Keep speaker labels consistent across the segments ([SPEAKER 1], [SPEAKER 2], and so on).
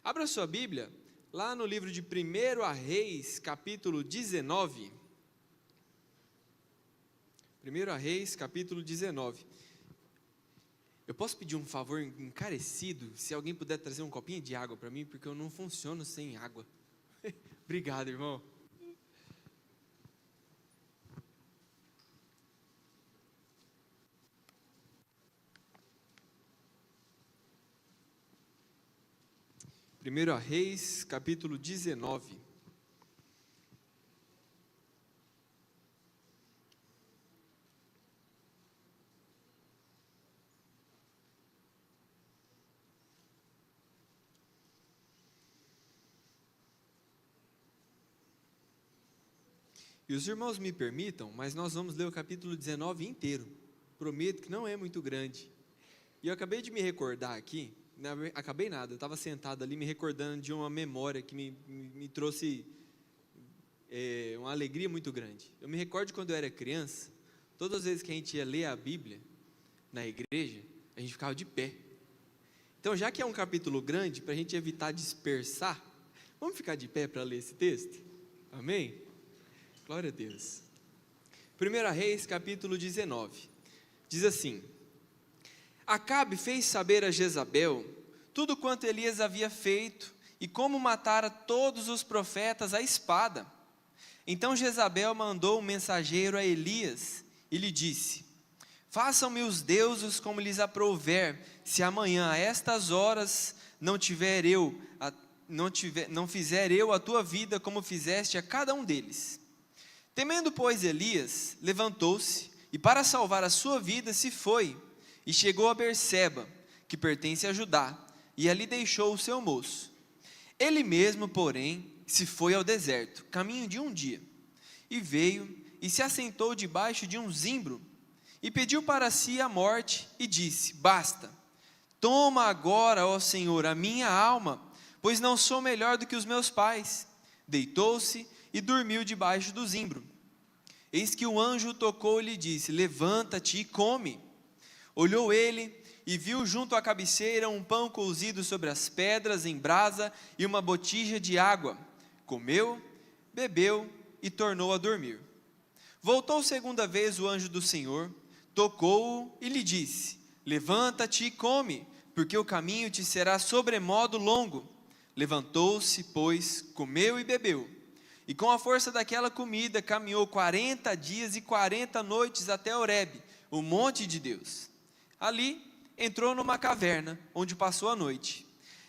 [SPEAKER 1] Abra sua Bíblia, lá no livro de 1 Reis, capítulo 19. 1 Reis, capítulo 19. Eu posso pedir um favor encarecido, se alguém puder trazer um copinho de água para mim, porque eu não funciono sem água. Obrigado, irmão. Primeiro Reis, capítulo 19. E os irmãos me permitam, mas nós vamos ler o capítulo 19 inteiro. Prometo que não é muito grande. E eu acabei de me recordar aqui, acabei nada, eu estava sentado ali me recordando de uma memória que me trouxe uma alegria muito grande. Eu me recordo de quando eu era criança, todas as vezes que a gente ia ler a Bíblia na igreja, a gente ficava de pé. Então, já que é um capítulo grande, para a gente evitar dispersar, vamos ficar de pé para ler esse texto? Amém? Glória a Deus. 1 Reis, capítulo 19, diz assim: Acabe fez saber a Jezabel tudo quanto Elias havia feito e como matara todos os profetas à espada. Então Jezabel mandou um mensageiro a Elias e lhe disse: Façam-me os deuses como lhes aprouver, se amanhã a estas horas não fizer eu a tua vida como fizeste a cada um deles. Temendo, pois, Elias, levantou-se e para salvar a sua vida se foi e chegou a Berseba, que pertence a Judá, e ali deixou o seu moço. Ele mesmo, porém, se foi ao deserto, caminho de um dia, e veio e se assentou debaixo de um zimbro, e pediu para si a morte, e disse: Basta, toma agora, ó Senhor, a minha alma, pois não sou melhor do que os meus pais. Deitou-se e dormiu debaixo do zimbro. Eis que o anjo tocou e lhe disse: Levanta-te e come. Olhou ele e viu junto à cabeceira um pão cozido sobre as pedras em brasa e uma botija de água. Comeu, bebeu e tornou a dormir. Voltou segunda vez o anjo do Senhor, tocou-o e lhe disse: Levanta-te e come, porque o caminho te será sobremodo longo. Levantou-se, pois, comeu e bebeu. E com a força daquela comida caminhou 40 dias e 40 noites até Horebe, o monte de Deus. Ali entrou numa caverna, onde passou a noite.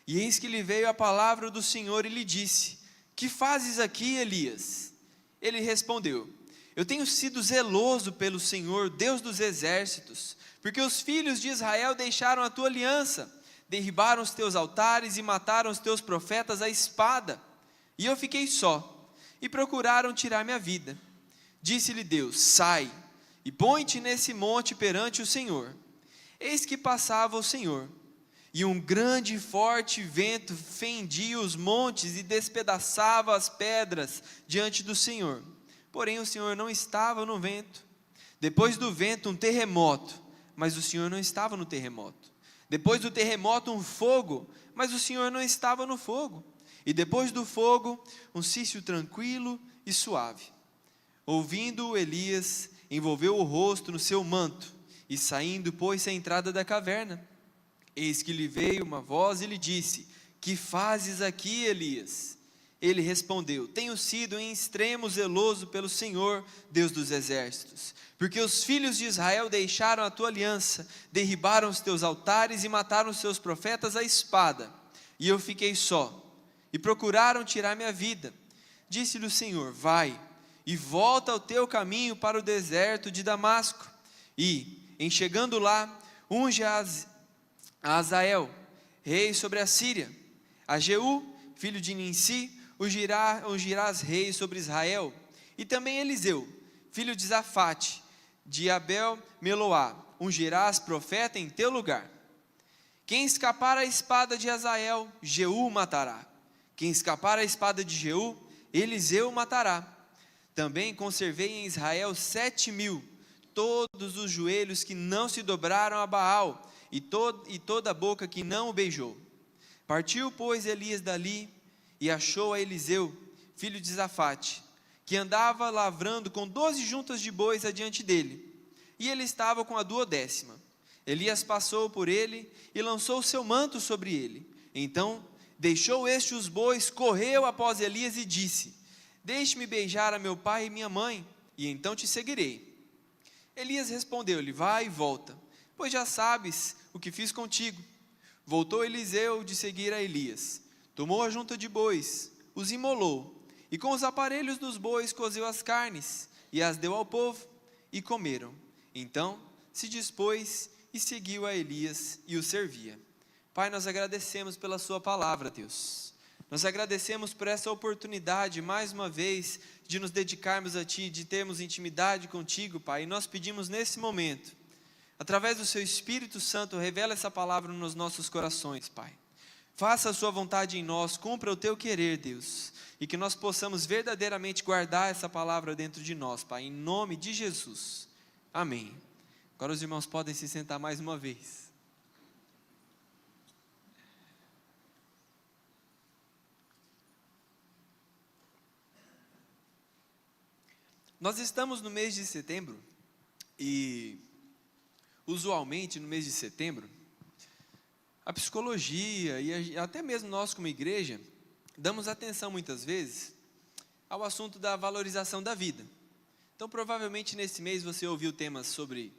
[SPEAKER 1] E eis que lhe veio a palavra do Senhor e lhe disse: Que fazes aqui, Elias? Ele respondeu: Eu tenho sido zeloso pelo Senhor, Deus dos exércitos, porque os filhos de Israel deixaram a tua aliança, derribaram os teus altares e mataram os teus profetas à espada. E eu fiquei só, e procuraram tirar minha vida. Disse-lhe Deus: Sai, e põe-te nesse monte perante o Senhor. Eis que passava o Senhor, e um grande e forte vento fendia os montes e despedaçava as pedras diante do Senhor. Porém o Senhor não estava no vento. Depois do vento um terremoto, mas o Senhor não estava no terremoto. Depois do terremoto um fogo, mas o Senhor não estava no fogo. E depois do fogo, um cício tranquilo e suave. Ouvindo Elias, envolveu o rosto no seu manto, e saindo, pôs-se à entrada da caverna. Eis que lhe veio uma voz e lhe disse: Que fazes aqui, Elias? Ele respondeu: Tenho sido em extremo zeloso pelo Senhor, Deus dos exércitos, porque os filhos de Israel deixaram a tua aliança, derribaram os teus altares e mataram os seus profetas à espada. E eu fiquei só, e procuraram tirar minha vida. Disse-lhe o Senhor: Vai, e volta ao teu caminho para o deserto de Damasco, e, em chegando lá, unge a Azael, rei sobre a Síria. A Jeú, filho de Ninsi, ungirás rei sobre Israel. E também Eliseu, filho de Zafate, de Abel-Meloá, ungirás profeta em teu lugar. Quem escapar à espada de Azael, Jeú matará. Quem escapar à espada de Jeú, Eliseu matará. Também conservei em Israel 7.000, todos os joelhos que não se dobraram a Baal, e toda a boca que não o beijou. Partiu, pois, Elias dali e achou a Eliseu, filho de Zafate, que andava lavrando com 12 juntas de bois adiante dele, e ele estava com a 12ª. Elias passou por ele e lançou o seu manto sobre ele. Então deixou este os bois, correu após Elias e disse: deixe-me beijar a meu pai e minha mãe, e então te seguirei. Elias respondeu-lhe: vai e volta, pois já sabes o que fiz contigo. Voltou Eliseu de seguir a Elias, tomou a junta de bois, os imolou, e com os aparelhos dos bois cozeu as carnes, e as deu ao povo, e comeram. Então se dispôs e seguiu a Elias e o servia. Pai, nós agradecemos pela sua palavra, Deus. Nós agradecemos por essa oportunidade, mais uma vez, de nos dedicarmos a Ti, de termos intimidade contigo, Pai. E nós pedimos nesse momento, através do Seu Espírito Santo, revela essa palavra nos nossos corações, Pai. Faça a sua vontade em nós, cumpra o Teu querer, Deus. E que nós possamos verdadeiramente guardar essa palavra dentro de nós, Pai. Em nome de Jesus. Amém. Agora os irmãos podem se sentar mais uma vez. Nós estamos no mês de setembro e, usualmente, no mês de setembro, a psicologia e até mesmo nós como igreja, damos atenção muitas vezes ao assunto da valorização da vida. Então, provavelmente nesse mês você ouviu temas sobre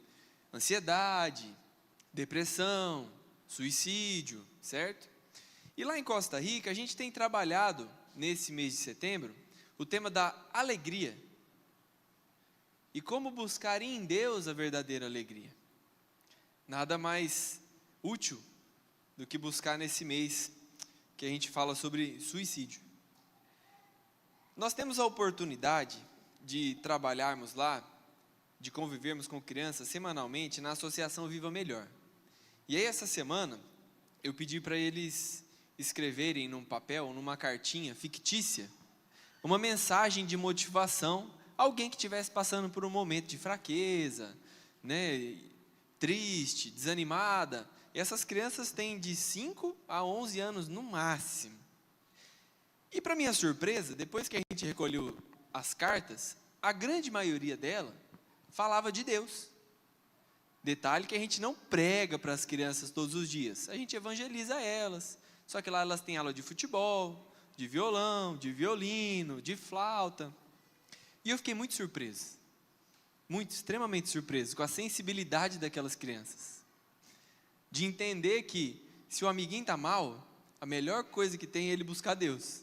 [SPEAKER 1] ansiedade, depressão, suicídio, certo? E lá em Costa Rica, a gente tem trabalhado, nesse mês de setembro, o tema da alegria. E como buscar em Deus a verdadeira alegria. Nada mais útil do que buscar nesse mês que a gente fala sobre suicídio. Nós temos a oportunidade de trabalharmos lá, de convivermos com crianças semanalmente na Associação Viva Melhor. E aí essa semana, eu pedi para eles escreverem num papel, numa cartinha fictícia, uma mensagem de motivação, alguém que estivesse passando por um momento de fraqueza, né, triste, desanimada. E essas crianças têm de 5 a 11 anos no máximo. E para minha surpresa, depois que a gente recolheu as cartas, a grande maioria dela falava de Deus. Detalhe que a gente não prega para as crianças todos os dias, a gente evangeliza elas. Só que lá elas têm aula de futebol, de violão, de violino, de flauta. E eu fiquei muito surpreso, extremamente surpreso, com a sensibilidade daquelas crianças. De entender que, se o amiguinho está mal, a melhor coisa que tem é ele buscar Deus.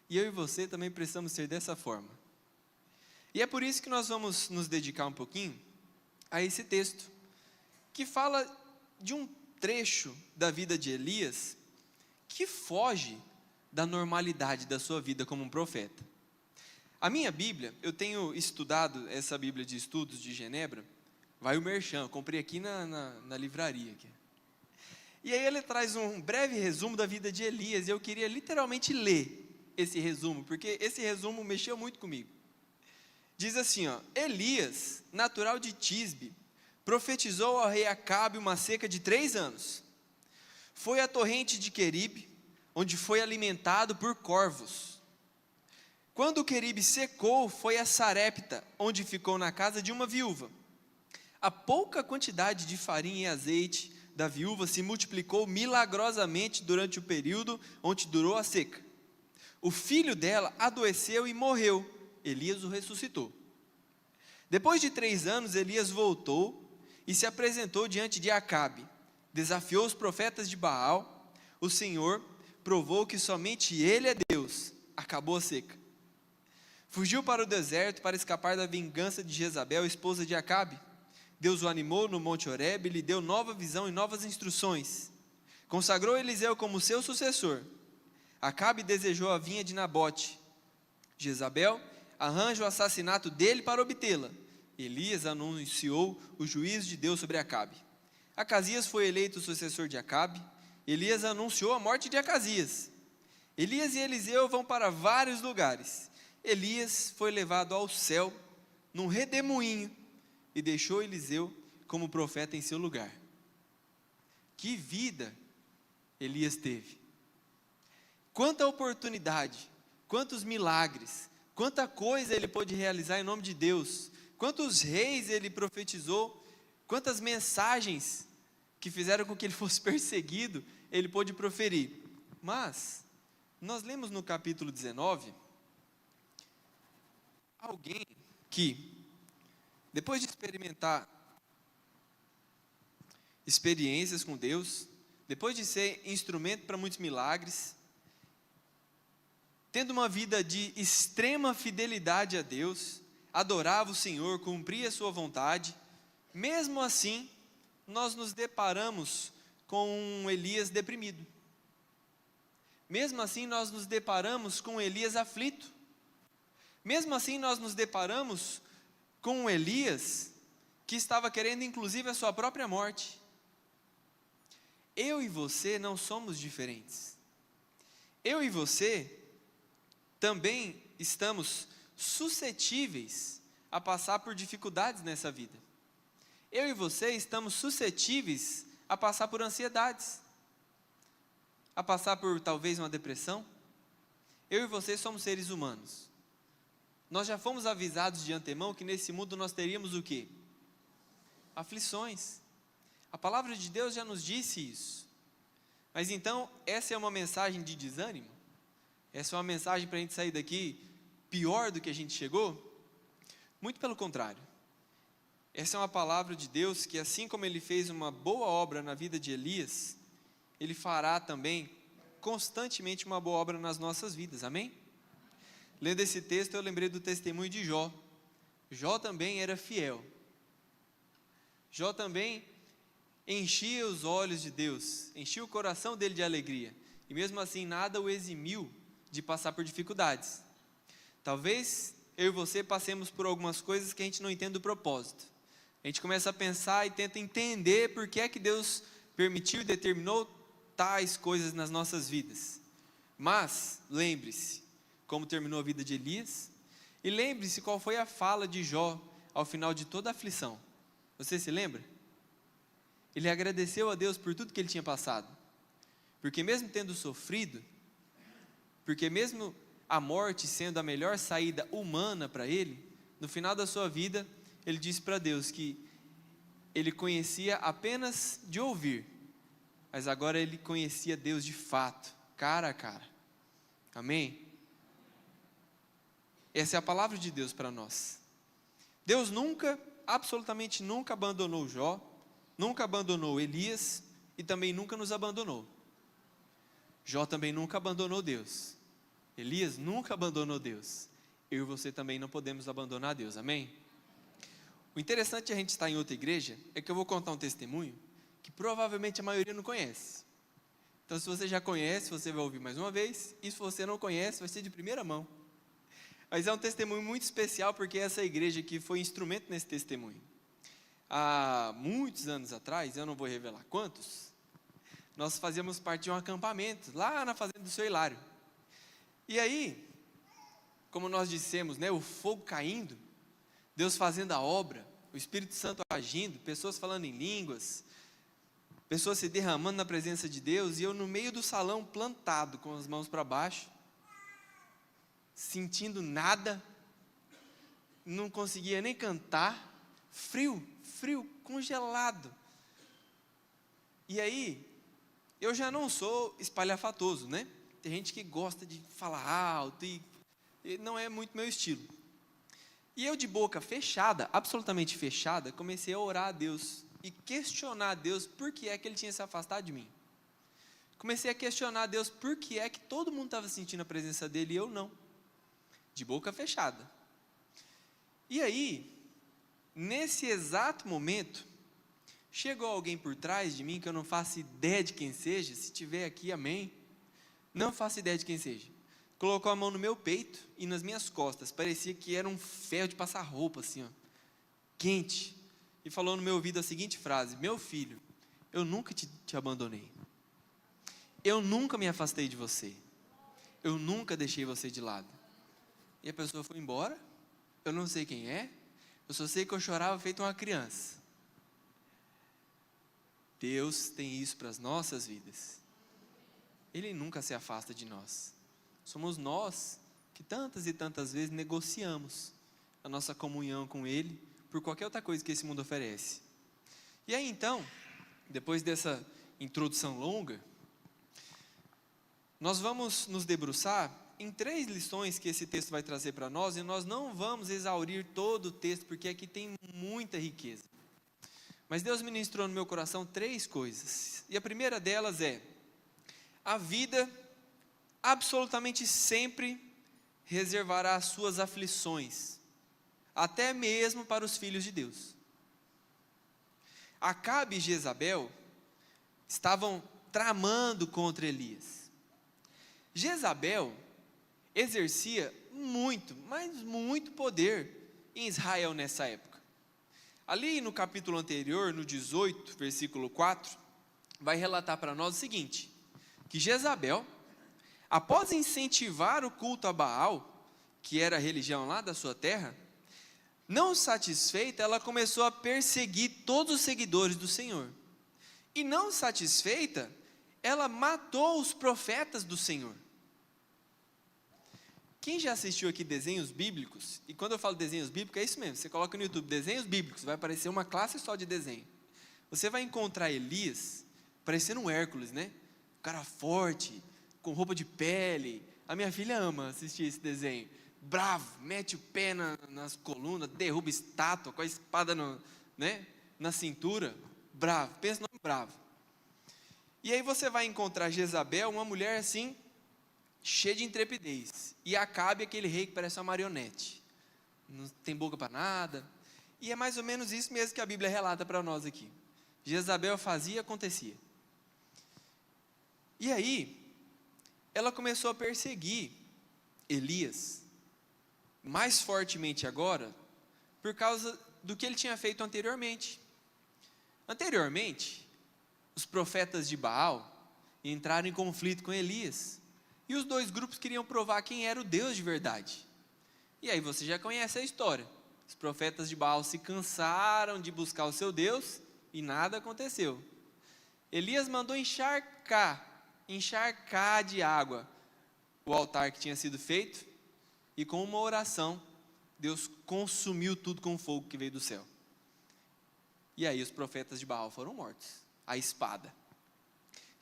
[SPEAKER 1] E eu e você também precisamos ser dessa forma. E é por isso que nós vamos nos dedicar um pouquinho a esse texto, que fala de um trecho da vida de Elias, que foge da normalidade da sua vida como um profeta. A minha Bíblia, eu tenho estudado essa Bíblia de Estudos de Genebra, vai o merchan, eu comprei aqui na livraria. Aqui. E aí ele traz um breve resumo da vida de Elias, e eu queria literalmente ler esse resumo, porque esse resumo mexeu muito comigo. Diz assim, ó: Elias, natural de Tisbe, profetizou ao rei Acabe uma seca de 3 anos. Foi à torrente de Queribe, onde foi alimentado por corvos. Quando o Queribe secou, foi a Sarepta, onde ficou na casa de uma viúva. A pouca quantidade de farinha e azeite da viúva se multiplicou milagrosamente durante o período onde durou a seca. O filho dela adoeceu e morreu. Elias o ressuscitou. Depois de 3 anos, Elias voltou e se apresentou diante de Acabe. Desafiou os profetas de Baal. O Senhor provou que somente Ele é Deus. Acabou a seca. Fugiu para o deserto para escapar da vingança de Jezabel, esposa de Acabe. Deus o animou no Monte Horebe e lhe deu nova visão e novas instruções. Consagrou Eliseu como seu sucessor. Acabe desejou a vinha de Nabote. Jezabel arranja o assassinato dele para obtê-la. Elias anunciou o juízo de Deus sobre Acabe. Acasias foi eleito sucessor de Acabe. Elias anunciou a morte de Acasias. Elias e Eliseu vão para vários lugares. Elias foi levado ao céu num redemoinho e deixou Eliseu como profeta em seu lugar. Que vida Elias teve! quanta oportunidade, quantos milagres, quanta coisa ele pôde realizar em nome de Deus, quantos reis ele profetizou, quantas mensagens que fizeram com que ele fosse perseguido, ele pôde proferir. Mas, nós lemos no capítulo 19, alguém que, depois de experimentar experiências com Deus, depois de ser instrumento para muitos milagres, tendo uma vida de extrema fidelidade a Deus, adorava o Senhor, cumpria a sua vontade, mesmo assim, nós nos deparamos com um Elias deprimido. Mesmo assim, nós nos deparamos com um Elias aflito. Mesmo assim, nós nos deparamos com um Elias que estava querendo, inclusive, a sua própria morte. Eu e você não somos diferentes. Eu e você também estamos suscetíveis a passar por dificuldades nessa vida. Eu e você estamos suscetíveis a passar por ansiedades, a passar por talvez uma depressão. Eu e você somos seres humanos. Nós já fomos avisados de antemão que nesse mundo nós teríamos o quê? Aflições. A palavra de Deus já nos disse isso. Mas então, essa é uma mensagem de desânimo? Essa é uma mensagem para a gente sair daqui pior do que a gente chegou? Muito pelo contrário. Essa é uma palavra de Deus que, assim como Ele fez uma boa obra na vida de Elias, Ele fará também constantemente uma boa obra nas nossas vidas, amém? Lendo esse texto, eu lembrei do testemunho de Jó. Jó também era fiel. Jó também enchia os olhos de Deus, enchia o coração dele de alegria, e mesmo assim nada o eximiu de passar por dificuldades. Talvez eu e você passemos por algumas coisas que a gente não entende o propósito. A gente começa a pensar e tenta entender por que é que Deus permitiu e determinou tais coisas nas nossas vidas. Mas, lembre-se, como terminou a vida de Elias, e lembre-se qual foi a fala de Jó ao final de toda a aflição. Você se lembra? Ele agradeceu a Deus por tudo que ele tinha passado, porque mesmo tendo sofrido, porque mesmo a morte sendo a melhor saída humana para ele, no final da sua vida, ele disse para Deus que ele conhecia apenas de ouvir, mas agora ele conhecia Deus de fato, cara a cara. Amém? Essa é a palavra de Deus para nós. Deus nunca, absolutamente nunca abandonou Jó, nunca abandonou Elias e também nunca nos abandonou. Jó também nunca abandonou Deus. Elias nunca abandonou Deus. Eu e você também não podemos abandonar Deus, amém? O interessante de a gente estar em outra igreja é que eu vou contar um testemunho que provavelmente a maioria não conhece. Então, se você já conhece, você vai ouvir mais uma vez, e se você não conhece, vai ser de primeira mão. Mas é um testemunho muito especial, porque essa igreja aqui foi instrumento nesse testemunho. Há muitos anos atrás, eu não vou revelar quantos, nós fazíamos parte de um acampamento, lá na fazenda do seu Hilário. E aí, como nós dissemos, né, o fogo caindo, Deus fazendo a obra, o Espírito Santo agindo, pessoas falando em línguas, pessoas se derramando na presença de Deus, e eu no meio do salão plantado, com as mãos para baixo, sentindo nada, não conseguia nem cantar, frio, congelado. E aí, eu já não sou espalhafatoso, né? Tem gente que gosta de falar alto, e não é muito meu estilo. E eu de boca fechada, absolutamente fechada, comecei a orar a Deus, e questionar a Deus por que é que Ele tinha se afastado de mim. Comecei a questionar a Deus por que é que todo mundo estava sentindo a presença dEle e eu não. De boca fechada. E aí, nesse exato momento, chegou alguém por trás de mim, que eu não faço ideia de quem seja, se tiver aqui, amém. Não faço ideia de quem seja. Colocou a mão no meu peito e nas minhas costas, parecia que era um ferro de passar roupa, assim, ó, quente. E falou no meu ouvido a seguinte frase: meu filho, eu nunca te abandonei. Eu nunca me afastei de você. Eu nunca deixei você de lado. E a pessoa foi embora, eu não sei quem é, eu só sei que eu chorava feito uma criança. Deus tem isso para as nossas vidas. Ele nunca se afasta de nós. Somos nós que tantas e tantas vezes negociamos a nossa comunhão com Ele por qualquer outra coisa que esse mundo oferece. E aí então, depois dessa introdução longa, nós vamos nos debruçar em 3 lições que esse texto vai trazer para nós, e nós não vamos exaurir todo o texto, porque aqui tem muita riqueza. Mas Deus ministrou no meu coração 3 coisas, e a primeira delas é: a vida absolutamente sempre reservará as suas aflições, até mesmo para os filhos de Deus. Acabe e Jezabel estavam tramando contra Elias. Jezabel exercia muito, mas muito poder em Israel nessa época. Ali no capítulo anterior, no 18, versículo 4, vai relatar para nós o seguinte: que Jezabel, após incentivar o culto a Baal, que era a religião lá da sua terra, não satisfeita, ela começou a perseguir todos os seguidores do Senhor. E não satisfeita, ela matou os profetas do Senhor. Quem já assistiu aqui desenhos bíblicos, e quando eu falo desenhos bíblicos, é isso mesmo, você coloca no YouTube, desenhos bíblicos, vai aparecer uma classe só de desenho. Você vai encontrar Elias, parecendo um Hércules, né? Um cara forte, com roupa de pele. A minha filha ama assistir esse desenho. Bravo, mete o pé nas colunas, derruba estátua, com a espada na cintura. Bravo, pensa no nome bravo. E aí você vai encontrar Jezabel, uma mulher assim, cheia de intrepidez. E Acabe, aquele rei que parece uma marionete. Não tem boca para nada. E é mais ou menos isso mesmo que a Bíblia relata para nós aqui. Jezabel fazia e acontecia. E aí, ela começou a perseguir Elias, mais fortemente agora, por causa do que ele tinha feito anteriormente. Anteriormente, os profetas de Baal entraram em conflito com Elias, e os 2 grupos queriam provar quem era o Deus de verdade. E aí você já conhece a história. Os profetas de Baal se cansaram de buscar o seu Deus, e nada aconteceu. Elias mandou encharcar de água o altar que tinha sido feito, e com uma oração, Deus consumiu tudo com fogo que veio do céu. E aí os profetas de Baal foram mortos, à espada.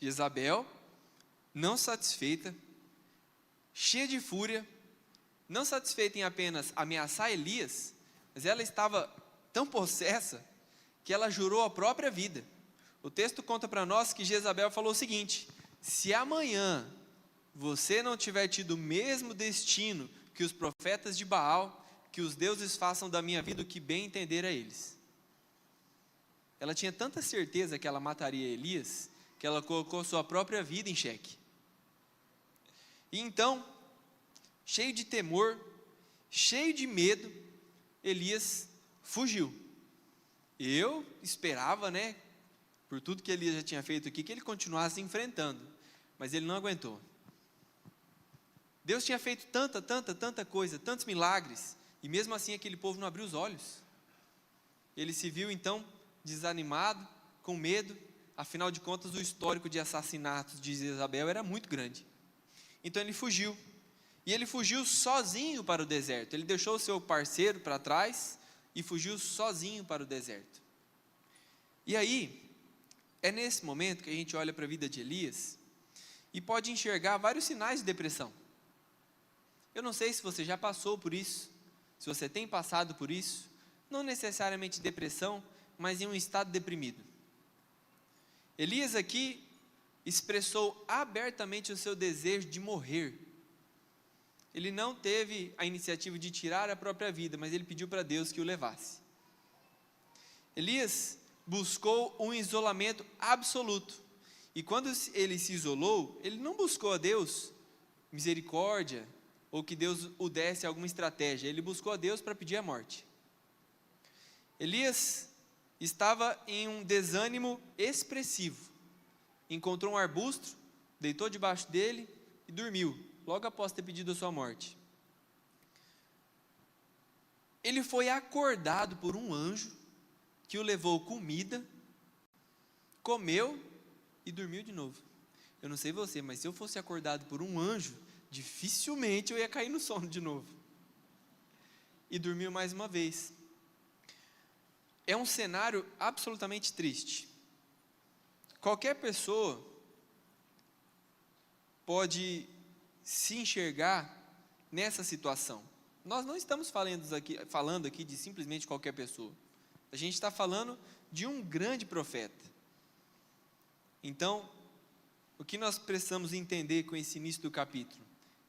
[SPEAKER 1] Jezabel, não satisfeita, cheia de fúria, não satisfeita em apenas ameaçar Elias, mas ela estava tão possessa, que ela jurou a própria vida. O texto conta para nós que Jezabel falou o seguinte: se amanhã você não tiver tido o mesmo destino que os profetas de Baal, que os deuses façam da minha vida o que bem entender a eles. Ela tinha tanta certeza que ela mataria Elias, que ela colocou sua própria vida em xeque. E então, cheio de temor, cheio de medo, Elias fugiu. Eu esperava, por tudo que Elias já tinha feito aqui, que ele continuasse enfrentando, mas ele não aguentou. Deus tinha feito tanta coisa, tantos milagres, e mesmo assim aquele povo não abriu os olhos. Ele se viu então desanimado, com medo, afinal de contas o histórico de assassinatos de Jezabel era muito grande. Então ele fugiu, e ele fugiu sozinho para o deserto. Ele deixou o seu parceiro para trás, e fugiu sozinho para o deserto. E aí, é nesse momento que a gente olha para a vida de Elias, e pode enxergar vários sinais de depressão. Eu não sei se você já passou por isso, se você tem passado por isso, não necessariamente depressão, mas em um estado deprimido. Elias aqui expressou abertamente o seu desejo de morrer. Ele não teve a iniciativa de tirar a própria vida, mas ele pediu para Deus que o levasse. Elias buscou um isolamento absoluto, e quando ele se isolou, ele não buscou a Deus misericórdia, ou que Deus o desse alguma estratégia, ele buscou a Deus para pedir a morte. Elias estava em um desânimo expressivo, encontrou um arbusto, deitou debaixo dele e dormiu, logo após ter pedido a sua morte. Ele foi acordado por um anjo, que o levou comida, comeu e dormiu de novo. Eu não sei você, mas se eu fosse acordado por um anjo, dificilmente eu ia cair no sono de novo. E dormiu mais uma vez. É um cenário absolutamente triste. Qualquer pessoa pode se enxergar nessa situação. Nós não estamos falando aqui de simplesmente qualquer pessoa. A gente está falando de um grande profeta. Então, o que nós precisamos entender com esse início do capítulo?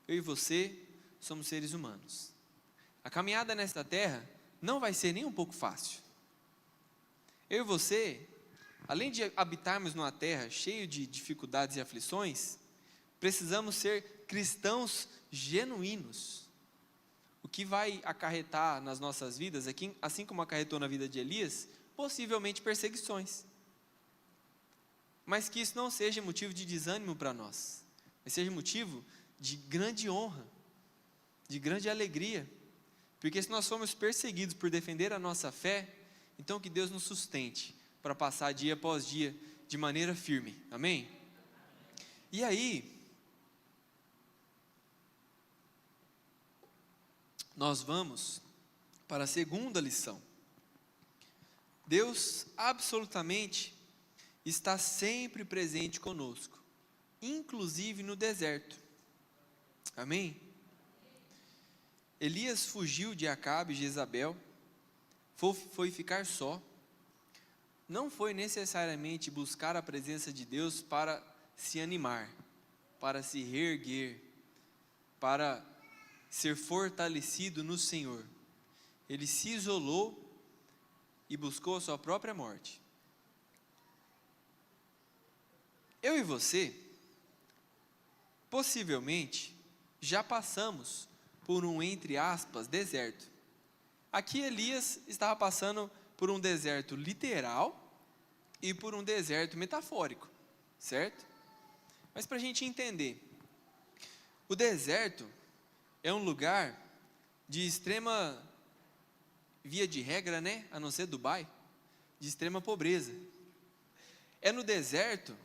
[SPEAKER 1] Eu e você somos seres humanos. A caminhada nesta terra não vai ser nem um pouco fácil. Eu e você, além de habitarmos numa terra cheia de dificuldades e aflições, precisamos ser cristãos genuínos. O que vai acarretar nas nossas vidas, assim como acarretou na vida de Elias, possivelmente perseguições. Mas que isso não seja motivo de desânimo para nós, mas seja motivo de grande honra, de grande alegria, porque se nós formos perseguidos por defender a nossa fé, então que Deus nos sustente para passar dia após dia de maneira firme, amém? E aí, nós vamos para a segunda lição. Deus absolutamente está sempre presente conosco, inclusive no deserto, amém? Elias fugiu de Acabe e Jezabel, foi ficar só, não foi necessariamente buscar a presença de Deus para se animar, para se reerguer, para ser fortalecido no Senhor. Ele se isolou e buscou a sua própria morte. Eu e você, possivelmente, já passamos por um, entre aspas, deserto. Aqui Elias estava passando por um deserto literal e por um deserto metafórico, certo? Mas para a gente entender, o deserto é um lugar de extrema, via de regra, né? A não ser Dubai, de extrema pobreza. É no deserto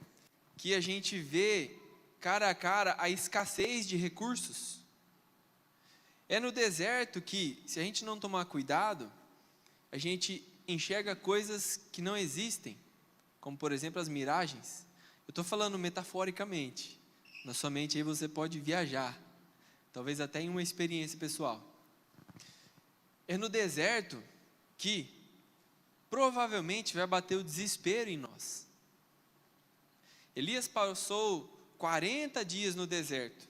[SPEAKER 1] que a gente vê cara a cara a escassez de recursos. É no deserto que, se a gente não tomar cuidado, a gente enxerga coisas que não existem, como por exemplo as miragens. Eu estou falando metaforicamente, na sua mente aí você pode viajar, talvez até em uma experiência pessoal. É no deserto que provavelmente vai bater o desespero em nós. Elias passou 40 dias no deserto.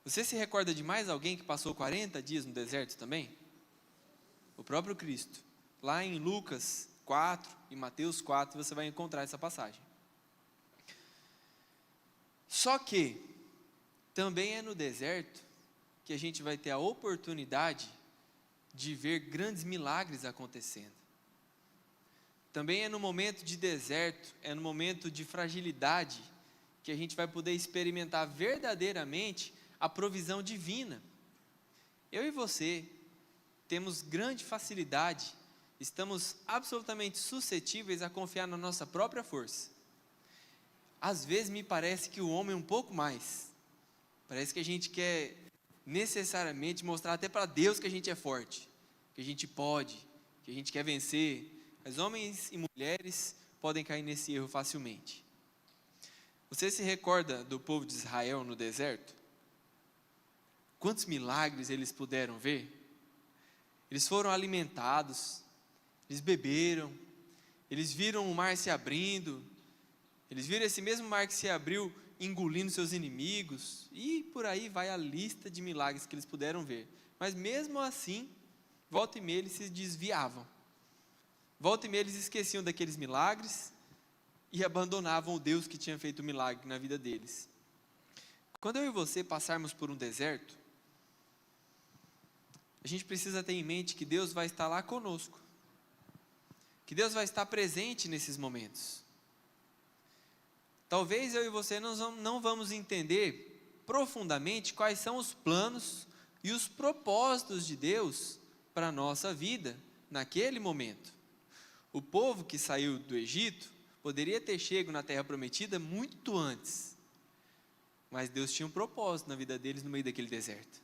[SPEAKER 1] Você se recorda de mais alguém que passou 40 dias no deserto também? O próprio Cristo. Lá em Lucas 4 e Mateus 4 você vai encontrar essa passagem. Só que também é no deserto que a gente vai ter a oportunidade de ver grandes milagres acontecendo. Também é no momento de deserto, é no momento de fragilidade, que a gente vai poder experimentar verdadeiramente a provisão divina. Eu e você temos grande facilidade, estamos absolutamente suscetíveis a confiar na nossa própria força. Às vezes me parece que o homem um pouco mais. Parece que a gente quer necessariamente mostrar até para Deus que a gente é forte, que a gente pode, que a gente quer vencer. Mas homens e mulheres podem cair nesse erro facilmente. Você se recorda do povo de Israel no deserto? Quantos milagres eles puderam ver? Eles foram alimentados, eles beberam, eles viram o mar se abrindo, eles viram esse mesmo mar que se abriu engolindo seus inimigos, e por aí vai a lista de milagres que eles puderam ver. Mas mesmo assim, volta e meia eles se desviavam. Volta e meia eles esqueciam daqueles milagres e abandonavam o Deus que tinha feito o milagre na vida deles. Quando eu e você passarmos por um deserto, a gente precisa ter em mente que Deus vai estar lá conosco, que Deus vai estar presente nesses momentos. Talvez eu e você não vamos entender profundamente quais são os planos e os propósitos de Deus para a nossa vida naquele momento. O povo que saiu do Egito poderia ter chegado na Terra Prometida muito antes, Mas Deus tinha um propósito na vida deles no meio daquele deserto.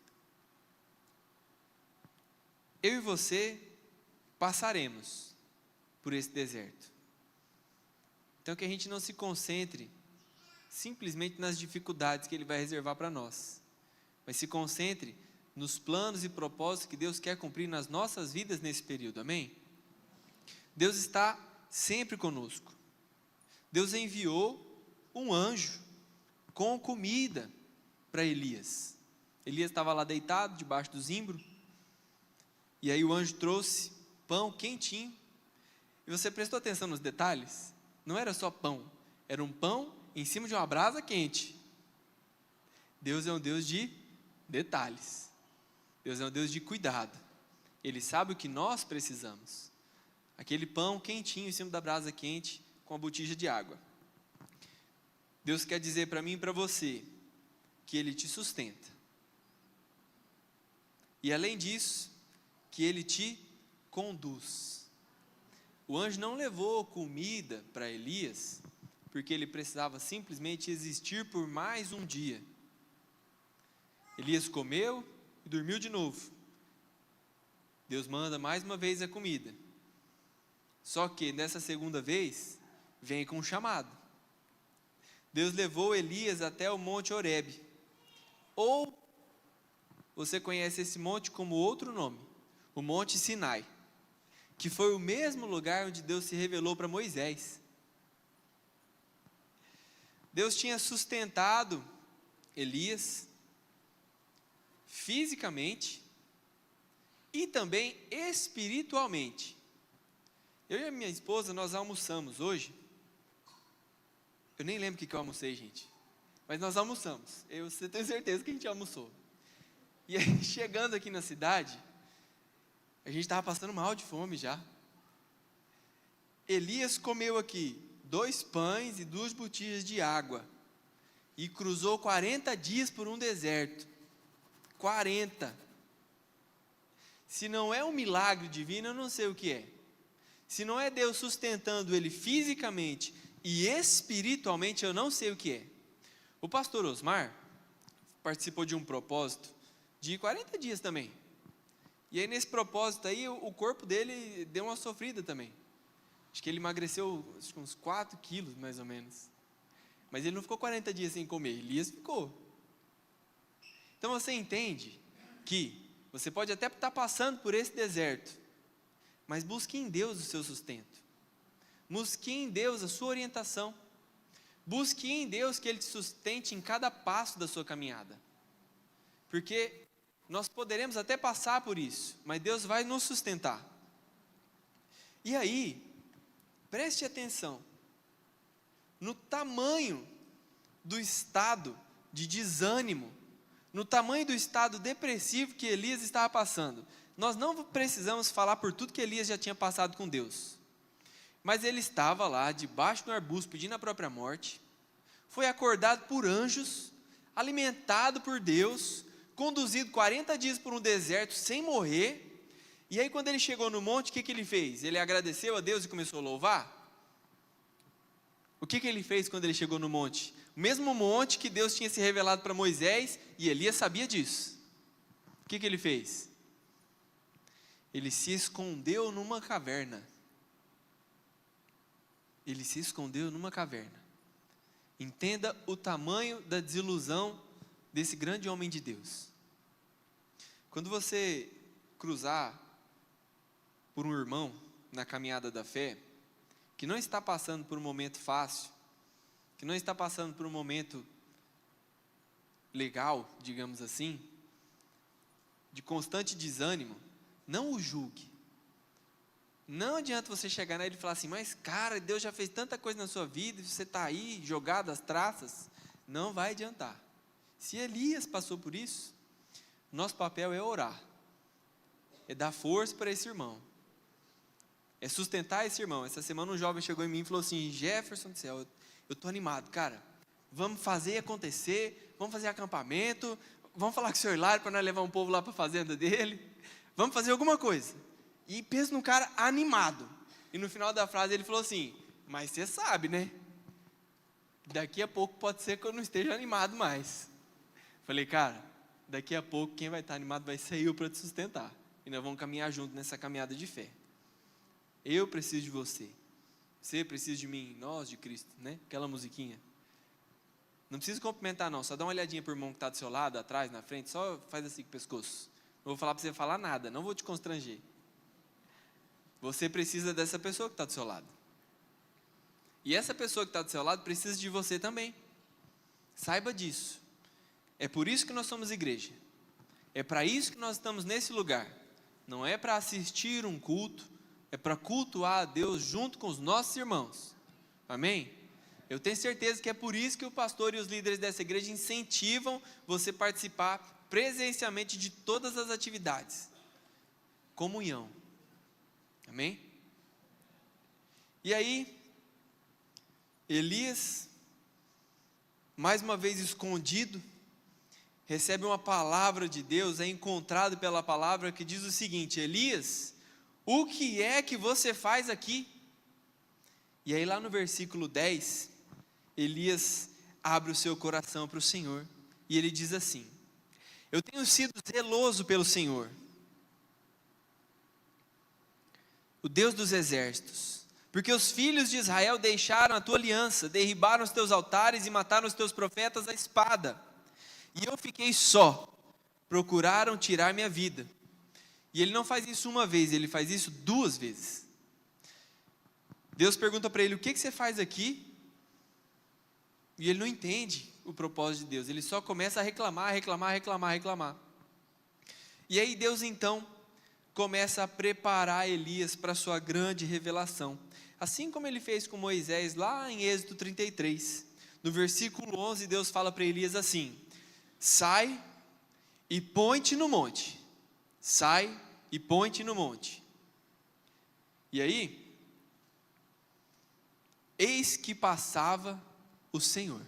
[SPEAKER 1] Eu e você passaremos por esse deserto. Então que a gente não se concentre simplesmente nas dificuldades que Ele vai reservar para nós, mas se concentre nos planos e propósitos que Deus quer cumprir nas nossas vidas nesse período, amém? Deus está sempre conosco. Deus enviou um anjo com comida para Elias. Elias estava lá deitado, debaixo do zimbro, e aí o anjo trouxe pão quentinho, e você prestou atenção nos detalhes? Não era só pão, era um pão em cima de uma brasa quente. Deus é um Deus de detalhes. Deus é um Deus de cuidado. Ele sabe o que nós precisamos. Aquele pão quentinho em cima da brasa quente, com a botija de água. Deus quer dizer para mim e para você, que Ele te sustenta. E além disso, que Ele te conduz. O anjo não levou comida para Elias, porque ele precisava simplesmente existir por mais um dia. Elias comeu e dormiu de novo. Deus manda mais uma vez a comida. Só que nessa segunda vez, vem com um chamado. Deus levou Elias até o Monte Horebe. Ou você conhece esse monte como outro nome, o Monte Sinai, que foi o mesmo lugar onde Deus se revelou para Moisés. Deus tinha sustentado Elias fisicamente e também espiritualmente. Eu e a minha esposa, nós almoçamos hoje. Eu nem lembro o que eu almocei, gente, mas nós almoçamos. Você tem certeza que a gente almoçou. E aí, chegando aqui na cidade, a gente estava passando mal de fome já. Elias comeu aqui 2 pães e 2 botijas de água, e cruzou 40 dias por um deserto. 40. Se não é um milagre divino, eu não sei o que é. Se não é Deus sustentando ele fisicamente e espiritualmente, eu não sei o que é. O pastor Osmar participou de um propósito de 40 dias também. E aí nesse propósito aí, o corpo dele deu uma sofrida também. Acho que ele emagreceu uns 4 quilos mais ou menos. Mas ele não ficou 40 dias sem comer, Elias ficou. Então você entende que você pode até estar passando por esse deserto, mas busque em Deus o seu sustento. Busque em Deus a sua orientação. Busque em Deus que Ele te sustente em cada passo da sua caminhada. Porque nós poderemos até passar por isso, mas Deus vai nos sustentar. E aí, preste atenção no tamanho do estado de desânimo, no tamanho do estado depressivo que Elias estava passando. Nós não precisamos falar por tudo que Elias já tinha passado com Deus, mas ele estava lá, debaixo do arbusto, pedindo a própria morte, foi acordado por anjos, alimentado por Deus, conduzido 40 dias por um deserto, sem morrer, e aí quando ele chegou no monte, o que ele fez? Ele agradeceu a Deus e começou a louvar? O que ele fez quando ele chegou no monte? O mesmo monte que Deus tinha se revelado para Moisés, e Elias sabia disso. O que ele fez? Ele se escondeu numa caverna. Ele se escondeu numa caverna. Entenda o tamanho da desilusão desse grande homem de Deus. Quando você cruzar por um irmão na caminhada da fé, que não está passando por um momento fácil, que não está passando por um momento legal, digamos assim, de constante desânimo, não o julgue. Não adianta você chegar nele e falar assim, mas cara, Deus já fez tanta coisa na sua vida, e você está aí jogado às traças. Não vai adiantar. Se Elias passou por isso, nosso papel é orar, é dar força para esse irmão, é sustentar esse irmão. Essa semana um jovem chegou em mim e falou assim, Jefferson do céu, eu estou animado, cara, vamos fazer acontecer, vamos fazer acampamento, vamos falar com o senhor Hilário para nós levar um povo lá para a fazenda dele, vamos fazer alguma coisa. E pensa num cara animado, e no final da frase ele falou assim, mas você sabe, né? daqui a pouco pode ser que eu não esteja animado mais. Falei, cara, daqui a pouco quem vai estar animado vai ser eu para te sustentar. E nós vamos caminhar junto nessa caminhada de fé. Eu preciso de você. Você precisa de mim, nós de Cristo, né? Aquela musiquinha. Não precisa cumprimentar não, só dá uma olhadinha para o irmão que está do seu lado, atrás, na frente, só faz assim com o pescoço. Não vou falar para você falar nada, não vou te constranger. Você precisa dessa pessoa que está do seu lado. E essa pessoa que está do seu lado precisa de você também. Saiba disso. É por isso que nós somos igreja. É para isso que nós estamos nesse lugar. Não é para assistir um culto, é para cultuar a Deus junto com os nossos irmãos. Amém? Eu tenho certeza que é por isso que o pastor e os líderes dessa igreja incentivam você a participar presencialmente de todas as atividades. Comunhão. Amém? E aí, Elias, mais uma vez escondido, recebe uma palavra de Deus, é encontrado pela palavra que diz o seguinte: Elias, o que é que você faz aqui? E aí lá no versículo 10, Elias abre o seu coração para o Senhor, e ele diz assim: eu tenho sido zeloso pelo Senhor, o Deus dos exércitos, porque os filhos de Israel deixaram a tua aliança, derribaram os teus altares e mataram os teus profetas à espada, e eu fiquei só, procuraram tirar minha vida. E ele não faz isso uma vez, ele faz isso 2 vezes. Deus pergunta para ele: o que você faz aqui? E ele não entende o propósito de Deus, ele só começa a reclamar. E aí Deus então começa a preparar Elias para a sua grande revelação, assim como ele fez com Moisés lá em Êxodo 33, no versículo 11, Deus fala para Elias assim: sai e põe-te no monte, sai e põe-te no monte. E aí, eis que passava o Senhor.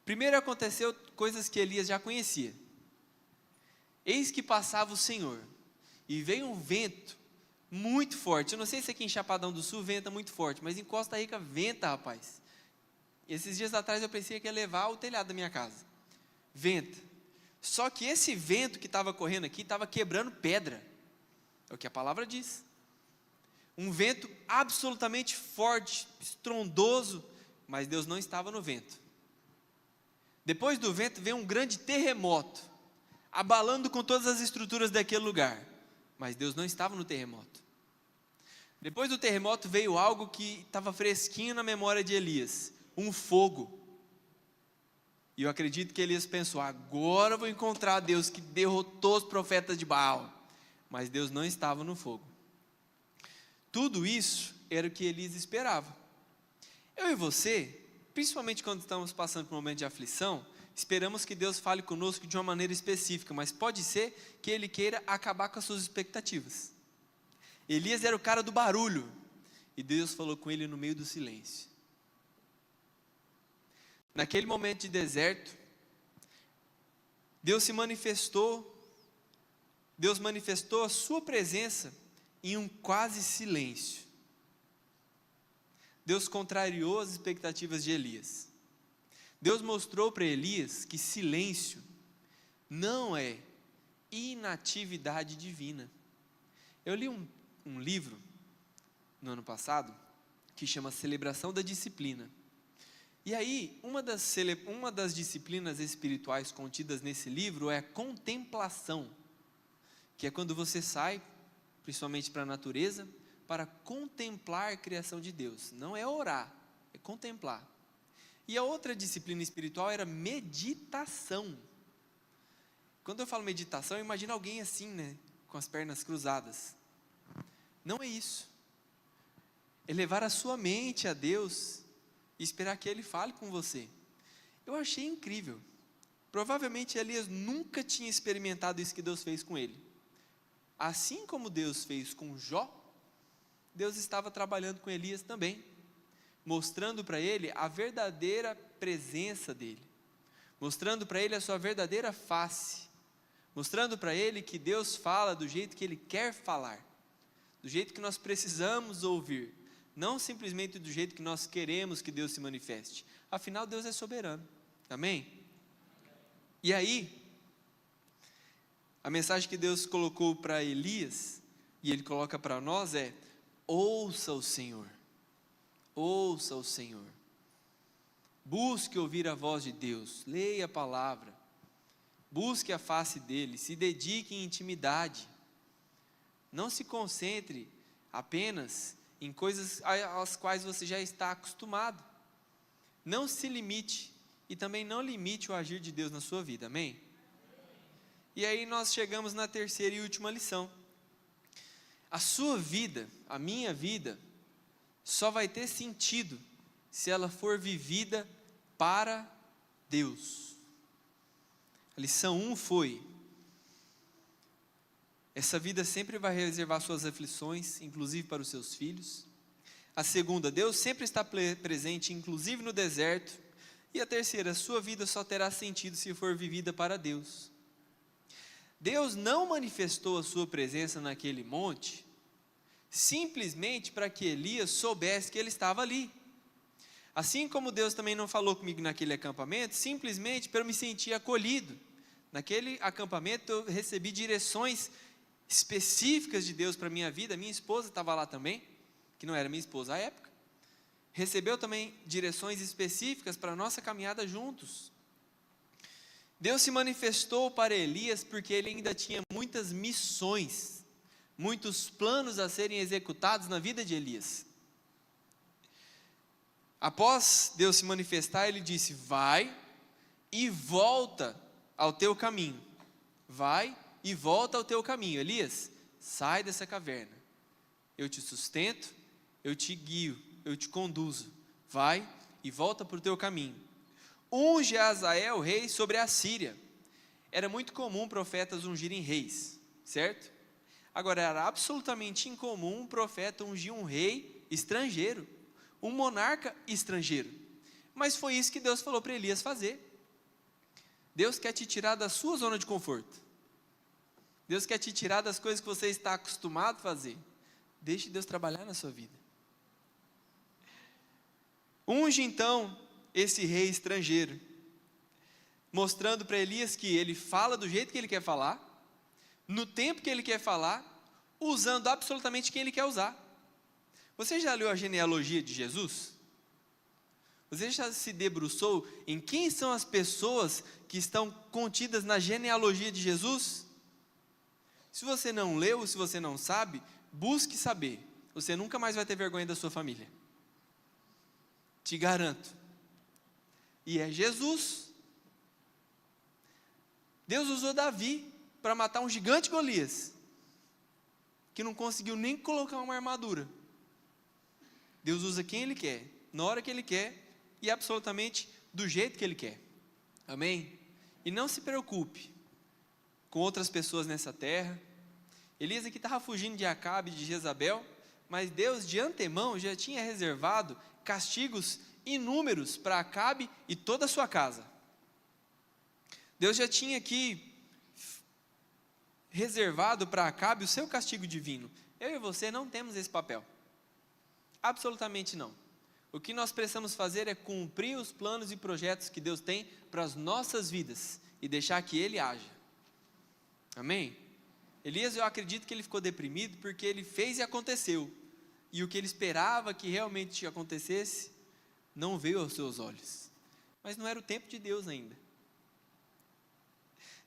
[SPEAKER 1] Primeiro aconteceu coisas que Elias já conhecia. Eis que passava o Senhor, e veio um vento muito forte. Eu não sei se aqui em Chapadão do Sul venta muito forte, mas em Costa Rica venta, rapaz. Esses dias atrás eu pensei que ia levar o telhado da minha casa. Venta. Só que esse vento que estava correndo aqui estava quebrando pedra. É o que a palavra diz. Um vento absolutamente forte, estrondoso, mas Deus não estava no vento. Depois do vento veio um grande terremoto, abalando com todas as estruturas daquele lugar, mas Deus não estava no terremoto. Depois do terremoto veio algo que estava fresquinho na memória de Elias, um fogo. E eu acredito que Elias pensou: agora eu vou encontrar Deus que derrotou os profetas de Baal. Mas Deus não estava no fogo. Tudo isso era o que Elias esperava. Eu e você, principalmente quando estamos passando por um momento de aflição, esperamos que Deus fale conosco de uma maneira específica, mas pode ser que Ele queira acabar com as suas expectativas. Elias era o cara do barulho, e Deus falou com ele no meio do silêncio. Naquele momento de deserto, Deus manifestou a sua presença em um quase silêncio. Deus contrariou as expectativas de Elias. Deus mostrou para Elias que silêncio não é inatividade divina. Eu li um livro no ano passado que chama Celebração da Disciplina. E aí, uma das disciplinas espirituais contidas nesse livro é a contemplação, que é quando você sai, principalmente para a natureza, para contemplar a criação de Deus. Não é orar, é contemplar. E a outra disciplina espiritual era meditação. Quando eu falo meditação, eu imagino alguém assim, né, com as pernas cruzadas. Não é isso. É levar a sua mente a Deus e esperar que Ele fale com você. Eu achei incrível. Provavelmente Elias nunca tinha experimentado isso que Deus fez com ele. Assim como Deus fez com Jó, Deus estava trabalhando com Elias também, mostrando para ele a verdadeira presença dele, mostrando para ele a sua verdadeira face, mostrando para ele que Deus fala do jeito que Ele quer falar, do jeito que nós precisamos ouvir, não simplesmente do jeito que nós queremos que Deus se manifeste. Afinal, Deus é soberano. Amém? E aí, a mensagem que Deus colocou para Elias, e Ele coloca para nós é: ouça o Senhor, ouça o Senhor, busque ouvir a voz de Deus, leia a palavra, busque a face dEle, se dedique em intimidade, não se concentre apenas em coisas às quais você já está acostumado, não se limite, e também não limite o agir de Deus na sua vida, amém? E aí nós chegamos na terceira e última lição. A sua vida, a minha vida, só vai ter sentido se ela for vivida para Deus. A lição 1 foi: essa vida sempre vai reservar suas aflições, inclusive para os seus filhos. A segunda, Deus sempre está presente, inclusive no deserto. E a terceira, a sua vida só terá sentido se for vivida para Deus. Deus não manifestou a sua presença naquele monte simplesmente para que Elias soubesse que ele estava ali. Assim como Deus também não falou comigo naquele acampamento, simplesmente para eu me sentir acolhido. Naquele acampamento eu recebi direções específicas de Deus para a minha vida. Minha esposa estava lá também, que não era minha esposa à época. Recebeu também direções específicas para a nossa caminhada juntos. Deus se manifestou para Elias porque ele ainda tinha muitas missões, muitos planos a serem executados na vida de Elias. Após Deus se manifestar, ele disse: vai e volta ao teu caminho. Vai e volta ao teu caminho. Elias, sai dessa caverna. Eu te sustento, eu te guio, eu te conduzo. Vai e volta para o teu caminho. Unge Azael rei sobre a Síria. Era muito comum profetas ungirem reis, certo? Agora, era absolutamente incomum um profeta ungir um rei estrangeiro, um monarca estrangeiro. Mas foi isso que Deus falou para Elias fazer. Deus quer te tirar da sua zona de conforto. Deus quer te tirar das coisas que você está acostumado a fazer. Deixe Deus trabalhar na sua vida. Unge então esse rei estrangeiro, mostrando para Elias que ele fala do jeito que ele quer falar, no tempo que ele quer falar, usando absolutamente quem ele quer usar. Você já leu a genealogia de Jesus? Você já se debruçou em quem são as pessoas que estão contidas na genealogia de Jesus? Se você não leu, se você não sabe, busque saber. Você nunca mais vai ter vergonha da sua família. Te garanto. E é Jesus. Deus usou Davi para matar um gigante Golias, que não conseguiu nem colocar uma armadura. Deus usa quem Ele quer, na hora que Ele quer, e absolutamente do jeito que Ele quer. Amém? E não se preocupe com outras pessoas nessa terra. Elias aqui estava fugindo de Acabe e de Jezabel, mas Deus de antemão já tinha reservado castigos inúmeros para Acabe e toda a sua casa. Deus já tinha aqui reservado para Acabe o seu castigo divino. Eu e você não temos esse papel. Absolutamente não. O que nós precisamos fazer é cumprir os planos e projetos que Deus tem para as nossas vidas e deixar que Ele haja. Amém? Elias, eu acredito que ele ficou deprimido porque ele fez e aconteceu. E o que ele esperava que realmente acontecesse, não veio aos seus olhos. Mas não era o tempo de Deus ainda.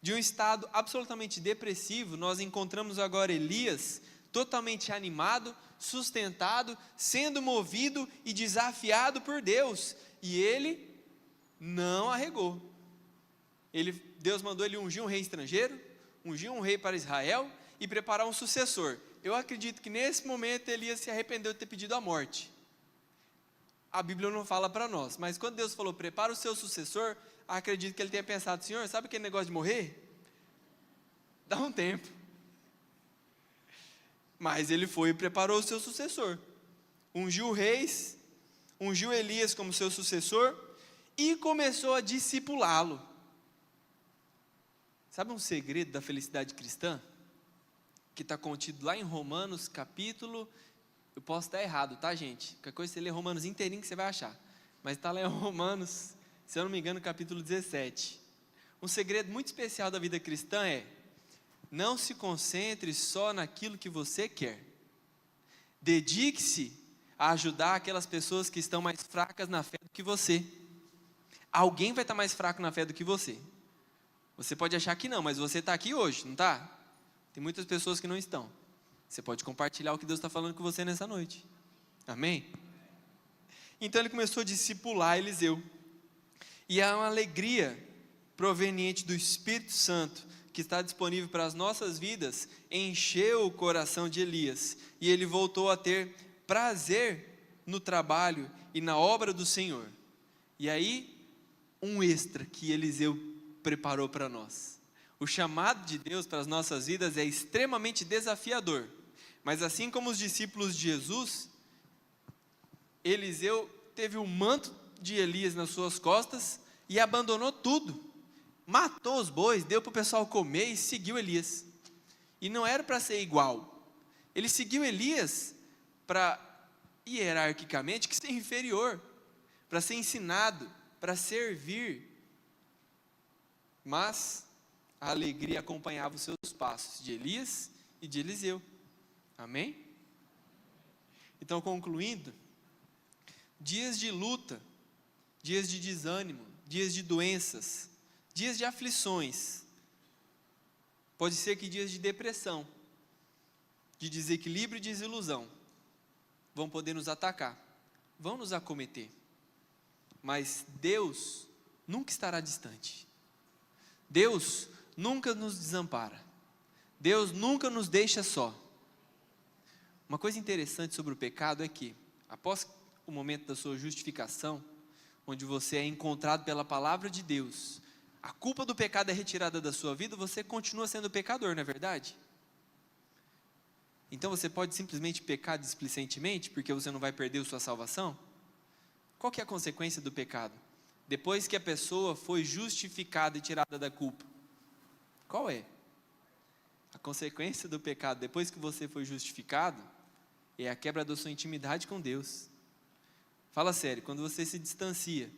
[SPEAKER 1] De um estado absolutamente depressivo, nós encontramos agora Elias totalmente animado, sustentado, sendo movido e desafiado por Deus. E ele não arregou. Deus mandou ele ungir um rei estrangeiro, ungir um rei para Israel e preparar um sucessor. Eu acredito que nesse momento Elias se arrependeu de ter pedido a morte. A Bíblia não fala para nós, mas quando Deus falou, prepara o seu sucessor, acredito que ele tenha pensado, Senhor, sabe aquele negócio de morrer? Dá um tempo. Mas ele foi e preparou o seu sucessor. Ungiu reis, ungiu Elias como seu sucessor e começou a discipulá-lo. Sabe um segredo da felicidade cristã? Que está contido lá em Romanos capítulo Eu posso estar errado, tá, gente? Qualquer coisa você lê Romanos inteirinho que você vai achar. Mas está lá em Romanos, se eu não me engano, capítulo 17. Um segredo muito especial da vida cristã é: não se concentre só naquilo que você quer. Dedique-se a ajudar aquelas pessoas que estão mais fracas na fé do que você. Alguém vai estar mais fraco na fé do que você. Você pode achar que não, mas você está aqui hoje, não está? Tem muitas pessoas que não estão. Você pode compartilhar o que Deus está falando com você nessa noite. Amém? Então ele começou a discipular Eliseu. E há uma alegria proveniente do Espírito Santo que está disponível para as nossas vidas, encheu o coração de Elias. E ele voltou a ter prazer no trabalho e na obra do Senhor. E aí, um extra que Eliseu preparou para nós. O chamado de Deus para as nossas vidas é extremamente desafiador. Mas assim como os discípulos de Jesus, Eliseu teve o manto de Elias nas suas costas e abandonou tudo. Matou os bois, deu para o pessoal comer e seguiu Elias. E não era para ser igual. Ele seguiu Elias para, hierarquicamente, que ser inferior, para ser ensinado, para servir. Mas a alegria acompanhava os seus passos, de Elias e de Eliseu. Amém? Então, concluindo, dias de luta, dias de desânimo, dias de doenças, dias de aflições, pode ser que dias de depressão, de desequilíbrio e desilusão, vão poder nos atacar, vão nos acometer, mas Deus nunca estará distante, Deus nunca nos desampara, Deus nunca nos deixa só. Uma coisa interessante sobre o pecado é que, após o momento da sua justificação, onde você é encontrado pela palavra de Deus, a culpa do pecado é retirada da sua vida, você continua sendo pecador, não é verdade? Então você pode simplesmente pecar displicentemente, porque você não vai perder a sua salvação? Qual que é a consequência do pecado? Depois que a pessoa foi justificada e tirada da culpa, qual é? A consequência do pecado, depois que você foi justificado, é a quebra da sua intimidade com Deus. Fala sério, quando você se distancia,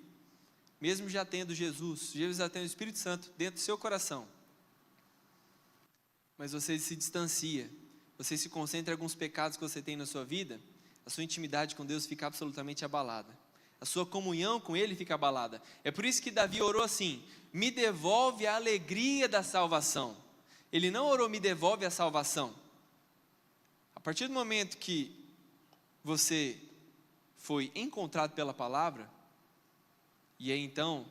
[SPEAKER 1] mesmo já tendo Jesus já tendo o Espírito Santo dentro do seu coração, mas você se distancia, você se concentra em alguns pecados que você tem na sua vida, a sua intimidade com Deus fica absolutamente abalada, a sua comunhão com Ele fica abalada. É por isso que Davi orou assim: me devolve a alegria da salvação. Ele não orou, me devolve a salvação. A partir do momento que você foi encontrado pela palavra, e aí então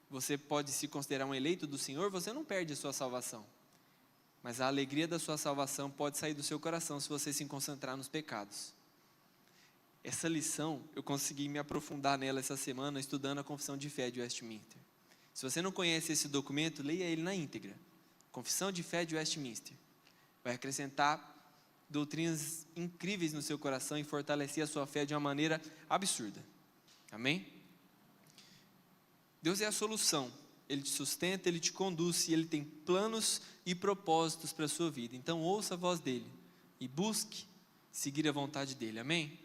[SPEAKER 1] você pode se considerar um eleito do Senhor, você não perde a sua salvação, mas a alegria da sua salvação pode sair do seu coração se você se concentrar nos pecados. Essa lição, eu consegui me aprofundar nela essa semana, estudando a Confissão de Fé de Westminster. Se você não conhece esse documento, leia ele na íntegra. Confissão de Fé de Westminster. Vai acrescentar doutrinas incríveis no seu coração e fortalecer a sua fé de uma maneira absurda. Amém? Deus é a solução. Ele te sustenta, Ele te conduz, e Ele tem planos e propósitos para a sua vida. Então ouça a voz dEle e busque seguir a vontade dEle. Amém?